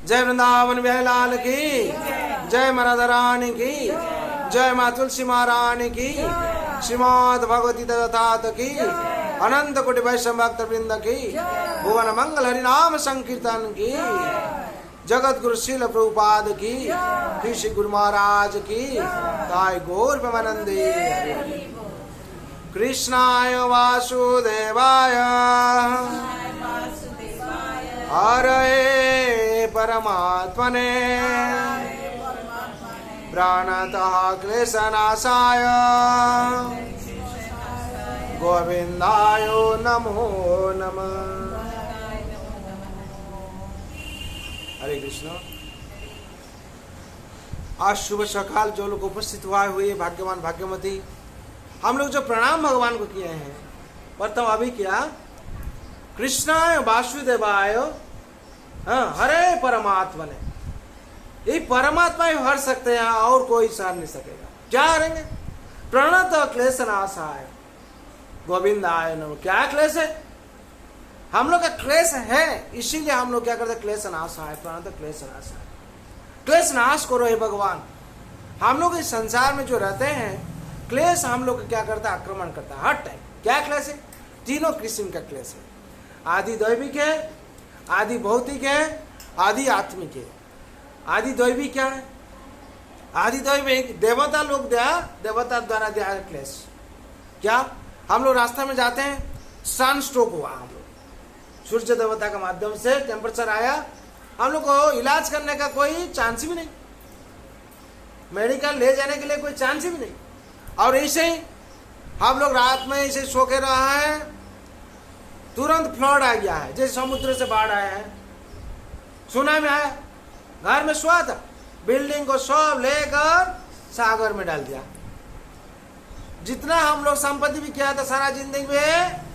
जय वृंदावन बिहारी लाल की, जय राधा रानी की, जय माँ तुलसी महारानी की, श्रीमद् भगवती दत्तात की, अनंत कोटि वैष्णव भक्त वृंद की, भुवन मंगल हरि नाम संकीर्तन की, जगत गुरु श्रील प्रभुपाद की, श्री गुरु महाराज की, ताई गौर प्रेमानंदी। कृष्णाय वासुदेवाय हरे परमात्मने प्राणतः क्लेशनाशाय गोविंदाय नमो नमः। हरे कृष्ण। आज शुभ सकाल जो लोग उपस्थित हुए भाग्यवान भाग्यवती, हम लोग जो प्रणाम भगवान को किए हैं, प्रथम अभी किया कृष्णाय वासुदेवाय हरे परमात्मने। ये परमात्मा ही हर सकते हैं और कोई सह नहीं सकेगा। क्या हरेंगे? प्रणत क्लेशनाशाय गोविंदाय नमः। क्या क्लेश है? हम लोग का क्लेश है, इसीलिए हम लोग क्या करते हैं? क्लेशनाशाय, प्रणत क्लेशनाशाय। क्लेश नाश करो हे भगवान। हम लोग इस संसार में जो रहते हैं, क्लेश हम लोग क्या करता है? आक्रमण करता है हर टाइम। क्या क्लेश है? तीनों किस्म का क्लेश है। आदि दैविक है, आदि भौतिक है, आदि आत्मिक है। आदि दैविक क्या है? आदि दैविक देवता लोग देवता द्वारा दिया क्लेश। क्या? हम लोग रास्ते में जाते हैं, सन स्ट्रोक हुआ, हम लोग सूर्य देवता के माध्यम से टेम्परेचर आया, हम लोग को इलाज करने का कोई चांस भी नहीं, मेडिकल ले जाने के लिए कोई चांस भी नहीं। और ऐसे ही हम लोग रात में ऐसे सो के रहा है, तुरंत फ्लड आ गया है, जैसे समुद्र से बाढ़ आया है, सुनामी आया, घर में सोया था, बिल्डिंग को सब लेकर सागर में डाल दिया। जितना हम लोग संपत्ति भी किया था, सारा जिंदगी में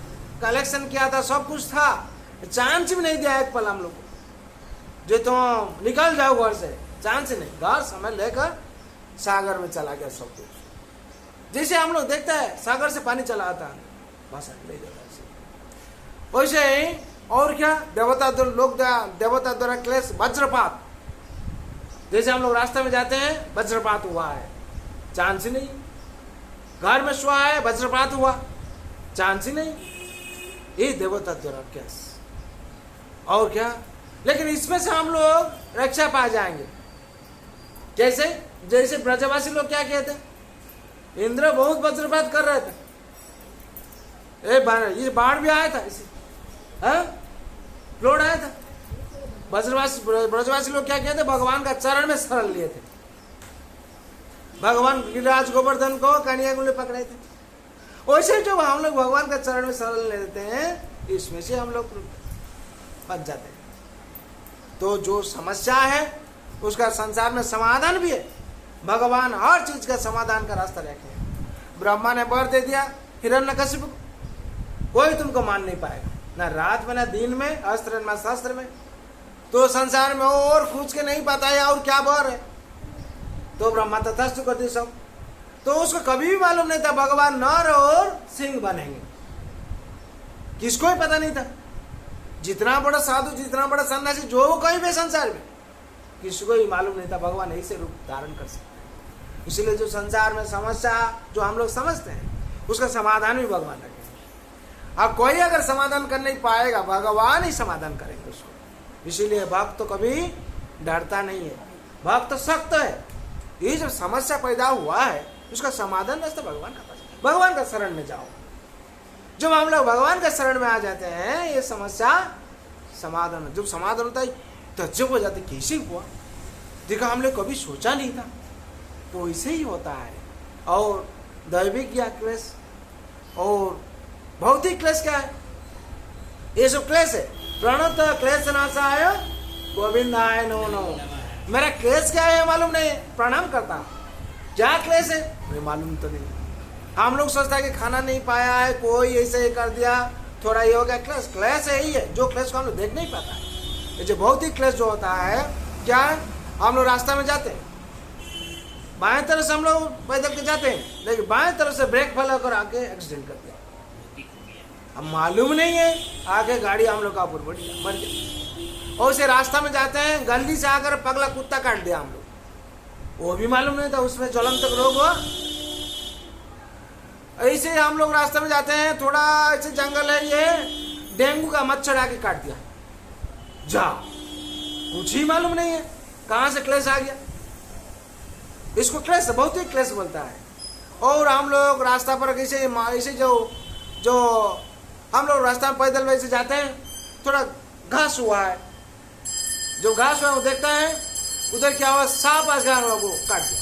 कलेक्शन किया था, सब कुछ था, चांस भी नहीं दिया एक पल हम लोग को, जो तुम निकल जाओ घर से, चांस ही नहीं। घर समय लेकर सागर में चला गया सब कुछ। जैसे हम लोग देखते हैं सागर से पानी चला आता है, बस ले जाता है। वैसे ही और क्या? देवता द्वारा क्लेश, वज्रपात। जैसे हम लोग रास्ते में जाते हैं, वज्रपात हुआ है, चांस ही नहीं। घर में सोया है, वज्रपात हुआ, चांस ही नहीं। ये देवता द्वारा क्लेश। और क्या? लेकिन इसमें से हम लोग रक्षा पा जाएंगे। जैसे ब्रजवासी लोग क्या कहते हैं? इंद्र बहुत वज्रपात कर रहे थे, ये बाढ़ भी आया था, इसी फ्लड आया था। ब्रजवासी लोग क्या कहते? भगवान का चरण में शरण लिए थे। भगवान गिरिराज गोवर्धन को कन्याकुल पकड़े थे। वैसे जो हम लोग भगवान का चरण में शरण ले लेते हैं, इसमें से हम लोग फंस जाते हैं। तो जो समस्या है उसका संसार में समाधान भी है। भगवान हर चीज का समाधान का रास्ता रखे हैं। ब्रह्मा ने वर दे दिया हिरण्यकशिपु को, कोई तुमको मान नहीं पाएगा, ना रात में ना दिन में, अस्त्र में शस्त्र में। तो संसार में और पूछ के नहीं पाता है और क्या वर है। तो ब्रह्मा तथास्तु कर दी सब। तो उसको कभी भी मालूम नहीं था भगवान नर और सिंह बनेंगे, किसको ही पता नहीं था। जितना बड़ा साधु, जितना बड़ा सन्यासी, जो कोई भी संसार में, किसी को ही मालूम नहीं था भगवान ऐसे रूप धारण कर सकते हैं। इसलिए जो संसार में समस्या जो हम लोग समझते हैं, उसका समाधान भी भगवान रखेंगे। अब कोई अगर समाधान कर नहीं पाएगा, भगवान ही समाधान करेंगे उसको। इसीलिए भक्त तो कभी डरता नहीं है, भक्त तो सख्त है। ये जो समस्या पैदा हुआ है, उसका समाधान रास्ता भगवान का पास, भगवान का शरण में जाओ। जब हम लोग भगवान के शरण में आ जाते हैं, ये समस्या समाधान, जब समाधान होता है तो जब हो जाते, कैसे हुआ? देखा, हम लोग कभी सोचा नहीं था, तो ऐसे ही होता है। और दैविक या क्लेश और भौतिक क्लेश क्या है? ये सब क्लेश है। प्रणत क्लेश नाशाय गोविंदाय नमो नमः। मेरा क्लेश क्या है मालूम नहीं, प्रणाम करता। क्या क्लेश है मुझे मालूम तो नहीं। हम लोग सोचता है कि खाना नहीं पाया है, कोई ऐसे ही कर दिया, थोड़ा ये हो गया। क्लेश क्लेश यही है, जो क्लेश को हम लोग देख नहीं पाता है। ये जो भौतिक क्लेश जो होता है, क्या है? हम लोग रास्ता में जाते हैं, बाएं तरफ से हम लोग पैदल के जाते हैं, लेकिन बाएं तरफ से ब्रेक फेल होकर आके एक्सीडेंट कर दिया। अब मालूम नहीं है, आगे गाड़ी हम लोग का ऊपर बढ़ गया, मर गया। और उसे रास्ता में जाते हैं, गली से आकर पगला कुत्ता काट दिया हम लोग, वो भी मालूम नहीं था उसमें ज्वलंत रोग हुआ। ऐसे हम लोग रास्ते में जाते हैं, थोड़ा ऐसे जंगल है, ये डेंगू का मच्छर आके काट दिया, जा कुछ ही मालूम नहीं है कहां से क्लेश आ गया। इसको क्लेश, बहुत ही क्लेश बोलता है। और हम लोग रास्ता पर ऐसे जो हम लोग रास्ता में पैदल वैसे जाते हैं, थोड़ा घास हुआ है, जो घास हुआ है वो देखता है, उधर क्या हुआ, सांप आ गया, हम लोग को काट दिया,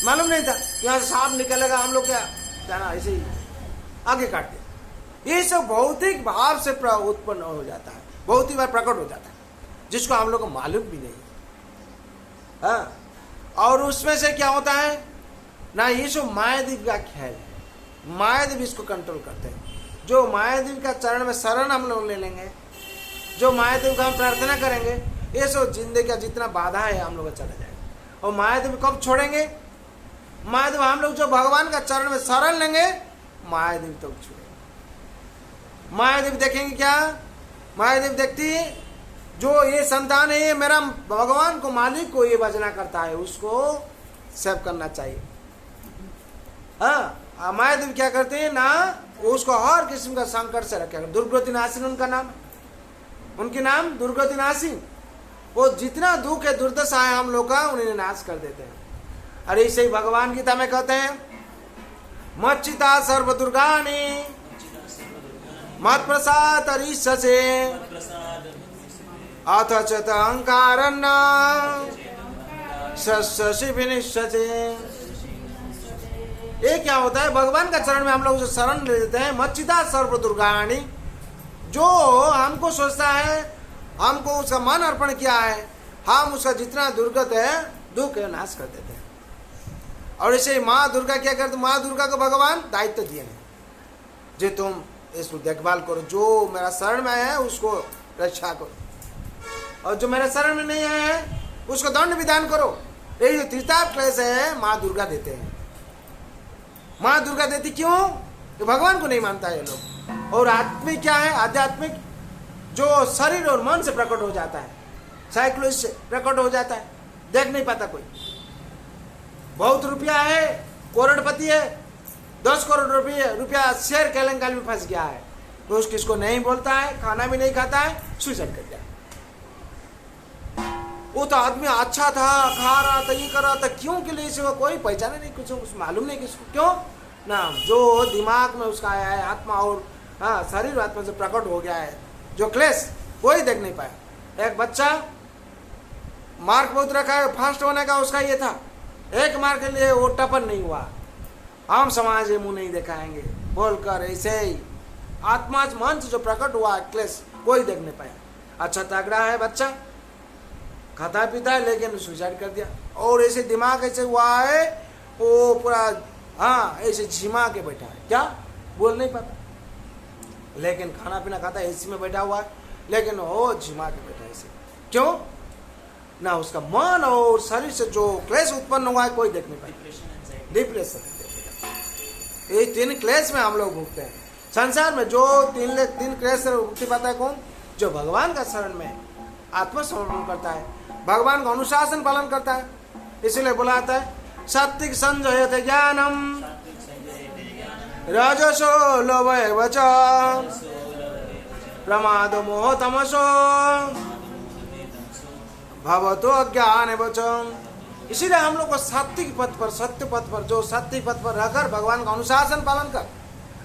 मालूम नहीं था यहाँ से सांप निकलेगा, हम लोग क्या जाना, ऐसे ही आगे काट दिया। ये सब भौतिक भाव से उत्पन्न हो जाता है, बहुत ही बार प्रकट हो जाता है, जिसको हम लोग को मालूम भी नहीं। हाँ, और उसमें से क्या होता है ना, ये सब मायादेव का खेल है, मायादेव इसको कंट्रोल करते हैं। जो मायादेव का चरण में शरण हम लोग ले लेंगे, जो मायादेव का हम प्रार्थना करेंगे, ये सब जिंदगी का जितना बाधा है हम लोग का चला जाएगा। और मायादेव कब छोड़ेंगे, मायादेव हम लोग जो भगवान का चरण में शरण लेंगे, मायादेव तो छोड़ेंगे। मायादेव देखेंगे क्या, मायादेव देखती है जो ये संतान है, ये मेरा भगवान को, मालिक को ये भजना करता है, उसको सेव करना चाहिए। हाँ, मायादेव क्या करते हैं ना, उसको हर किस्म का संकट से रखेगा। दुर्गति नासिन उनका नाम, उनके नाम दुर्गति नासिन। वो जितना दुख है, दुर्दशा है हम लोग का, उन्हें नाश कर देते हैं। अरे इसे ही भगवान गीता में कहते हैं, मच्चिता सर्व दुर्गानि मत प्रसाद अरिष्यसे अथ चत अहंकारन्न शशि विनिश्चते। ये क्या होता है, भगवान का चरण में हम लोग जो शरण ले लेते हैं, मच्चिता सर्व दुर्गानि, जो हमको सोचता है, हमको उसका मन अर्पण किया है, हम उसका जितना दुर्गत है, दुख है, नाश कर देते हैं। और ऐसे माँ दुर्गा क्या करते, माँ दुर्गा को भगवान दायित्व दिए हैं, जो तुम इसको देखभाल करो, जो मेरा शरण में है उसको रक्षा करो, और जो मेरे शरण में नहीं है उसको दंड विधान करो। ये जो त्रिताप क्लेश है, माँ दुर्गा देते हैं। माँ दुर्गा देती क्यों, तो भगवान को नहीं मानता है लोग। और आत्मिक क्या है, आध्यात्मिक जो शरीर और मन से प्रकट हो जाता है, साइकोलॉजी से प्रकट हो जाता है, देख नहीं पाता कोई। बहुत रुपया है, करोड़पति है, 10 करोड़ रुपया शेयर केलेंकाल में फंस गया है, तो उसको किसको नहीं बोलता है, खाना भी नहीं खाता है, सुसाइड कर दिया। वो तो आदमी अच्छा था, खा रहा था, ये कर रहा था, क्यों के लिए वो कोई पहचाने नहीं, कुछ मालूम नहीं किसको, क्यों ना, जो दिमाग में उसका आया है, आत्मा और हाँ शरीर आत्मा से प्रकट हो गया है, जो क्लेश कोई देख नहीं पाया। एक बच्चा मार्क बहुत रखा है, फास्ट होने का उसका ये था, एक मार्क के लिए वो टपन नहीं हुआ, हम समाज मुंह नहीं दिखाएंगे बोलकर, ऐसे ही आत्मा मन से जो प्रकट हुआ क्लेश कोई देख नहीं पाया। अच्छा तगड़ा है बच्चा, खाता पीता है, लेकिन सुसाइड कर दिया। और ऐसे दिमाग ऐसे हुआ है, वो पूरा हाँ ऐसे झिमा के बैठा है, क्या बोल नहीं पाता, लेकिन खाना पीना खाता है, एसी में बैठा हुआ है, लेकिन वो झिमा के बैठा है। ऐसे क्यों ना, उसका मन और शरीर से जो क्लेश उत्पन्न हुआ है कोई देख नहीं पाता, डिप्रेशन। ये 3 क्लेश में हम लोग भुगते हैं संसार में। जो 3 क्लेश से मुक्ति पाता है कौन, जो भगवान का शरण में आत्मसमर्पण करता है, भगवान का अनुशासन पालन करता है। इसीलिए बुलाता है, सात्विक संजयते ज्ञानम रजसो लोभः च प्रमाद मोह तमसो भवतो अज्ञानः च। इसीलिए हम लोग को सात्विक पथ पर, सत्य पथ पर, जो सत्य पथ पर रहकर भगवान का अनुशासन पालन कर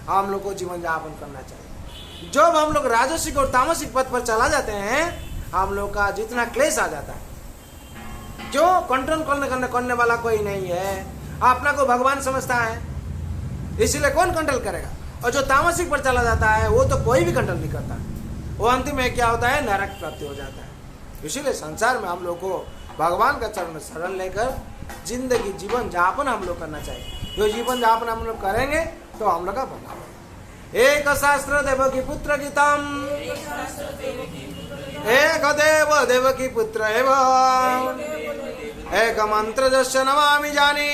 हम लोग को जीवन यापन करना चाहिए। जब हम लोग राजसिक और तामसिक पथ पर चला जाते हैं, हम लोग का जितना क्लेश आ जाता है, जो कंट्रोल करने वाला कोई नहीं है, अपना को भगवान समझता है, इसीलिए कौन कंट्रोल करेगा। और जो तामसिक पर चला जाता है, वो तो कोई भी कंट्रोल नहीं करता, वो अंतिम में क्या होता है, नरक प्राप्ति हो जाता है। इसीलिए संसार में हम लोग को भगवान का चरण में शरण लेकर जिंदगी जीवन यापन हम लोग करना चाहिए। जो जीवन यापन हम लोग करेंगे तो हम लोग का भला होगा। एक शास्त्र देवकी पुत्र गीतम, एक देव देवकी पुत्र एवं एक मंत्र जस्य नमामि जानी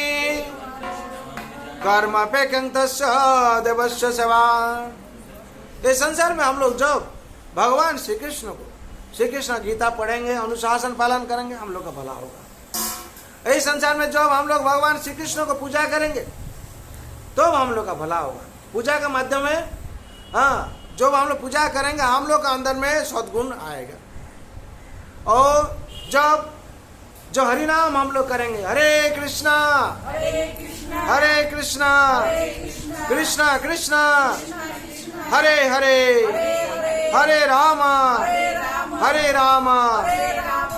कर्म पेकंतस्य देवस्य सेवा। इस संसार में हम लोग जब भगवान श्री कृष्ण को श्री कृष्ण गीता पढ़ेंगे, अनुशासन पालन करेंगे, हम लोग का भला होगा। इस संसार में जब हम लोग भगवान श्री कृष्ण को पूजा करेंगे तो हम लोग का भला होगा। पूजा का माध्यम है, हाँ, जब हम लोग पूजा करेंगे हम लोग का अंदर में सद्गुण आएगा। और जब जो हरि नाम हम लोग करेंगे, हरे कृष्णा हरे कृष्णा कृष्णा कृष्णा हरे हरे हरे राम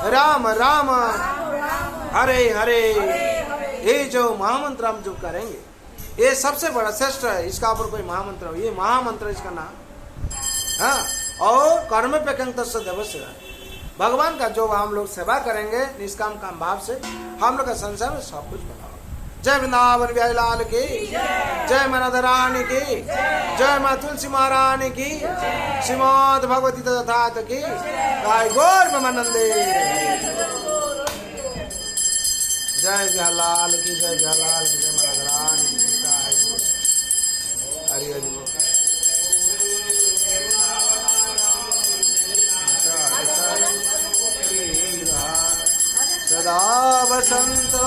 राम राम हरे हरे। ये जो महामंत्र हम जो करेंगे ये सबसे बड़ा श्रेष्ठ है, इसका ऊपर कोई महामंत्र हो, ये महामंत्र इसका नाम। हाँ, और कर्म पे कंतस्य देवस्य, भगवान का जो हम लोग सेवा करेंगे निष्काम काम भाव से, हम लोग का संसार में सब कुछ बना। जय वृंदावन बिहारी लाल की जय, मां राधा रानी की जय, मां तुलसी महारानी की, श्रीमद् भगवती तथात की जय, गौर ब्रह्मानंदे जय, बिहारी लाल की जय, बिहारी लाल की जय, मां राधा रानी की जय, हरि हरि बोल। सदा वसंतो